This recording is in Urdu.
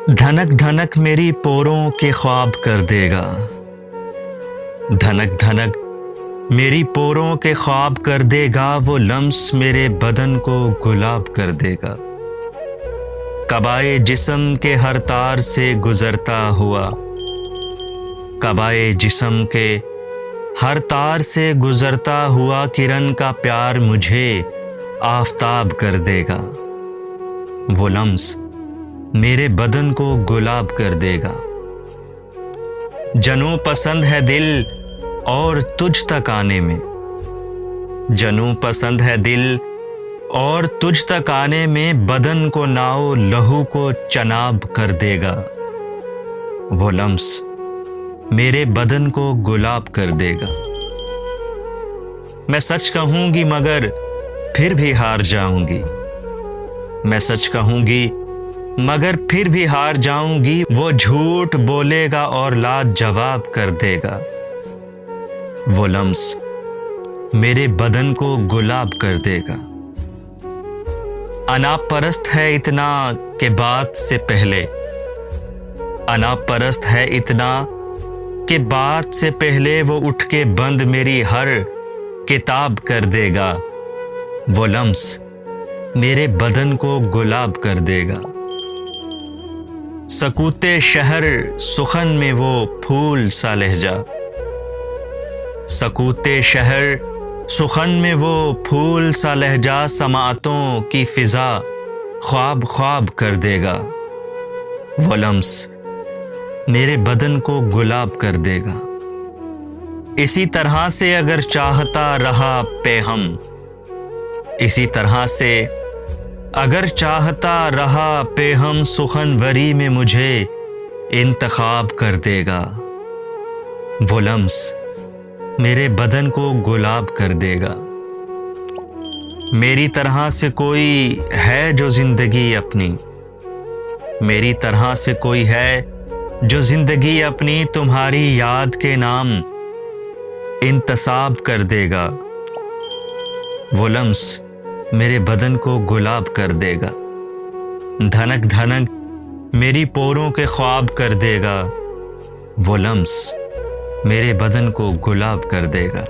دھنک دھنک میری پوروں کے خواب کر دے گا، دھنک دھنک میری پوروں کے خواب کر دے گا، وہ لمس میرے بدن کو گلاب کر دے گا۔ قبائے جسم کے ہر تار سے گزرتا ہوا، قبائے جسم کے ہر تار سے گزرتا ہوا، کرن کا پیار مجھے آفتاب کر دے گا، وہ لمس میرے بدن کو گلاب کر دے گا۔ جنوں پسند ہے دل اور تجھ تک آنے میں، جنوں پسند ہے دل اور تجھ تک آنے میں، بدن کو ناؤ لہو کو چناب کر دے گا، وہ لمس میرے بدن کو گلاب کر دے گا۔ میں سچ کہوں گی مگر پھر بھی ہار جاؤں گی، میں سچ کہوں گی مگر پھر بھی ہار جاؤں گی، وہ جھوٹ بولے گا اور لاجواب کر دے گا، وہ لمس میرے بدن کو گلاب کر دے گا۔ انا پرست ہے اتنا کہ بات سے پہلے، انا پرست ہے اتنا کہ بات سے پہلے، وہ اٹھ کے بند میری ہر کتاب کر دے گا، وہ لمس میرے بدن کو گلاب کر دے گا۔ سکوتے شہر سخن میں وہ پھول سا لہجہ، سکوتے شہر سخن میں وہ پھول سا لہجہ، سماعتوں کی فضا خواب خواب کر دے گا، وہ لمس میرے بدن کو گلاب کر دے گا۔ اسی طرح سے اگر چاہتا رہا پہ ہم، اسی طرح سے اگر چاہتا رہا پہ ہم، سخن وری میں مجھے انتخاب کر دے گا، وہ لمس میرے بدن کو گلاب کر دے گا۔ میری طرح سے کوئی ہے جو زندگی اپنی، میری طرح سے کوئی ہے جو زندگی اپنی، تمہاری یاد کے نام انتصاب کر دے گا، وہ لمس میرے بدن کو گلاب کر دے گا۔ دھنک دھنک میری پوروں کے خواب کر دے گا، وہ لمس میرے بدن کو گلاب کر دے گا۔